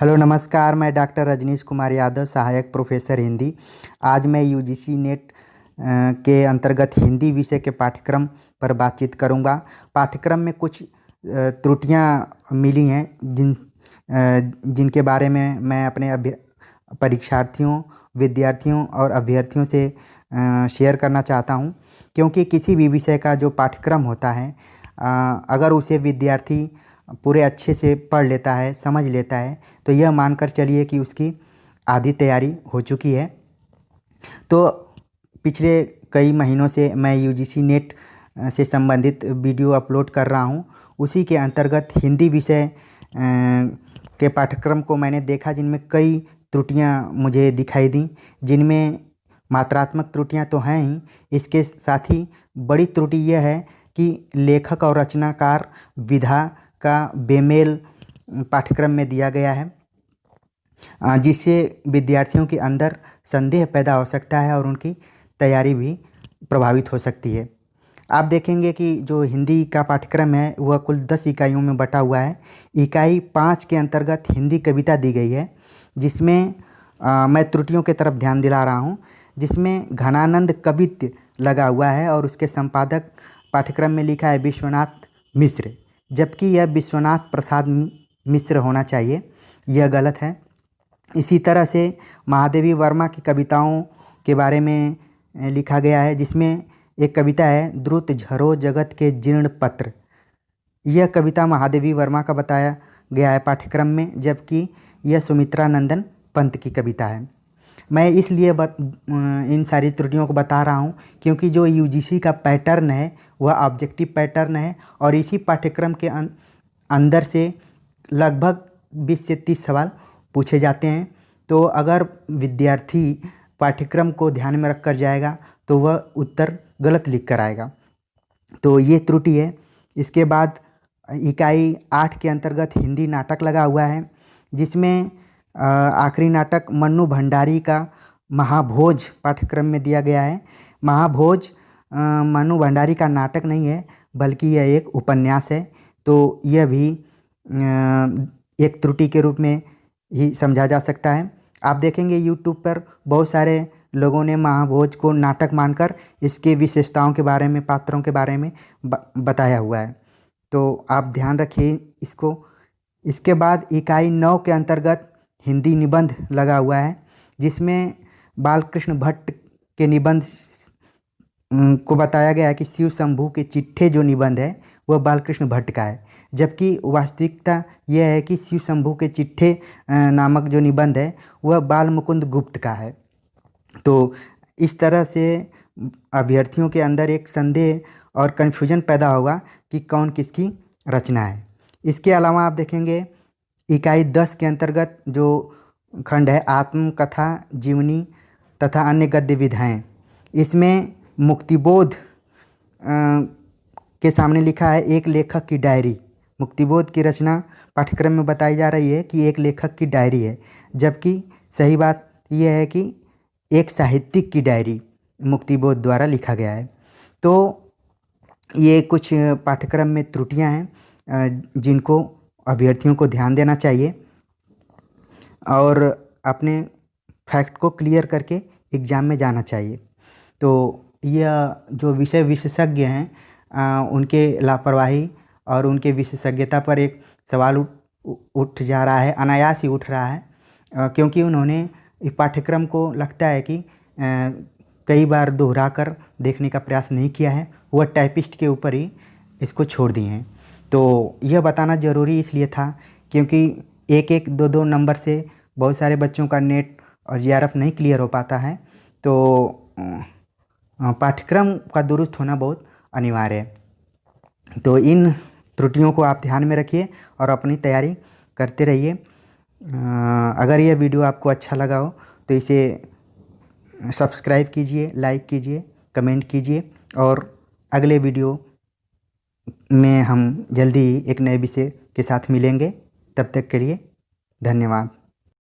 Hello नमस्कार, मैं doctor Rajneesh Kumar Yadav, सहायक प्रोफेसर हिंदी। आज मैं यूजीसी नेट के अंतर्गत हिंदी विषय के पाठ्यक्रम पर बातचीत करूंगा। पाठ्यक्रम में कुछ त्रुटियां मिली हैं जिनके बारे में मैं अपने परीक्षार्थियों, विद्यार्थियों और अभ्यर्थियों से शेयर करना चाहता हूं। क्योंकि किसी भी विषय का जो पाठ्यक्रम होता है, अगर उसे विद्यार्थी पूरे अच्छे से पढ़ लेता है, समझ लेता है, तो यह मानकर चलिए कि उसकी आधी तैयारी हो चुकी है। तो पिछले कई महीनों से मैं यूजीसी नेट से संबंधित वीडियो अपलोड कर रहा हूं। उसी के अंतर्गत हिंदी विषय के पाठ्यक्रम को मैंने देखा, जिनमें कई त्रुटियां मुझे दिखाई दी, जिनमें मात्रात्मक त्रुटियां तो हैं ही, इसके साथ ही बड़ी त्रुटि यह है कि लेखक और रचनाकार विधा का बेमेल पाठ्यक्रम में दिया गया है, जिससे विद्यार्थियों के अंदर संदेह पैदा हो सकता है और उनकी तैयारी भी प्रभावित हो सकती है। आप देखेंगे कि जो हिंदी का पाठ्यक्रम है वह कुल 10 इकाइयों में बटा हुआ है। इकाई 5 के अंतर्गत हिंदी कविता दी गई है, जिसमें मैं त्रुटियों की तरफ ध्यान दिला रहा हूँ, जिसमें घनानंद कवित्त लगा हुआ है और उसके संपादक पाठ्यक्रम में लिखा है विश्वनाथ मिश्र, जबकि यह विश्वनाथ प्रसाद मिश्र होना चाहिए। यह गलत है। इसी तरह से महादेवी वर्मा की कविताओं के बारे में लिखा गया है, जिसमें एक कविता है द्रुत झरो जगत के जीर्ण पत्र। यह कविता महादेवी वर्मा का बताया गया है पाठ्यक्रम में, जबकि यह सुमित्रा नंदन पंत की कविता है। मैं इसलिए इन सारी त्रुटियों को बता रहा हूँ क्योंकि जो यूजीसी का पैटर्न है वह ऑब्जेक्टिव पैटर्न है और इसी पाठ्यक्रम के अंदर से लगभग 20 से 30 सवाल पूछे जाते हैं। तो अगर विद्यार्थी पाठ्यक्रम को ध्यान में रख कर जाएगा तो वह उत्तर गलत लिख कर आएगा। तो ये त्रुटि है। इसके बाद इकाई 8 के अंतर्गत हिंदी नाटक लगा हुआ है, जिसमें आखिरी नाटक मन्नू भंडारी का महाभोज पाठ्यक्रम में दिया गया है। महाभोज मन्नू भंडारी का नाटक नहीं है, बल्कि यह एक उपन्यास है। तो यह भी एक त्रुटि के रूप में ही समझा जा सकता है। आप देखेंगे यूट्यूब पर बहुत सारे लोगों ने महाभोज को नाटक मानकर इसके विशेषताओं के बारे में, पात्रों के बारे में बताया हुआ है। तो आप ध्यान रखिए इसको। इसके बाद इकाई 9 के अंतर्गत हिंदी निबंध लगा हुआ है, जिसमें बालकृष्ण भट्ट के निबंध को बताया गया है कि शिव शंभू के चिट्ठे जो निबंध है वह बालकृष्ण भट्ट का है, जबकि वास्तविकता यह है कि शिव शंभू के चिट्ठे नामक जो निबंध है वह बाल मुकुंद गुप्त का है। तो इस तरह से अभ्यर्थियों के अंदर एक संदेह और कन्फ्यूजन पैदा होगा कि कौन किसकी रचना है। इसके अलावा आप देखेंगे इकाई 10 के अंतर्गत जो खंड है आत्मकथा, जीवनी तथा अन्य गद्य विधाएँ, इसमें मुक्तिबोध के सामने लिखा है एक लेखक की डायरी। मुक्तिबोध की रचना पाठ्यक्रम में बताई जा रही है कि एक लेखक की डायरी है, जबकि सही बात यह है कि एक साहित्यिक की डायरी मुक्तिबोध द्वारा लिखा गया है। तो ये कुछ पाठ्यक्रम में त्रुटियां हैं जिनको अभ्यर्थियों को ध्यान देना चाहिए और अपने फैक्ट को क्लियर करके एग्ज़ाम में जाना चाहिए। तो यह जो विषय विशेषज्ञ हैं उनके लापरवाही और उनके विशेषज्ञता पर एक सवाल उठ जा रहा है, अनायास ही उठ रहा है, क्योंकि उन्होंने इस पाठ्यक्रम को लगता है कि कई बार दोहरा कर देखने का प्रयास नहीं किया है, वह टाइपिस्ट के ऊपर ही इसको छोड़ दिए हैं। तो यह बताना ज़रूरी इसलिए था क्योंकि 1-1, 2-2 नंबर से बहुत सारे बच्चों का नेट और जीआरएफ नहीं क्लियर हो पाता है। तो पाठ्यक्रम का दुरुस्त होना बहुत अनिवार्य है। तो इन त्रुटियों को आप ध्यान में रखिए और अपनी तैयारी करते रहिए। अगर यह वीडियो आपको अच्छा लगा हो तो इसे सब्सक्राइब कीजिए, लाइक कीजिए, कमेंट कीजिए और अगले वीडियो में हम जल्दी ही एक नए विषय के साथ मिलेंगे। तब तक के लिए धन्यवाद।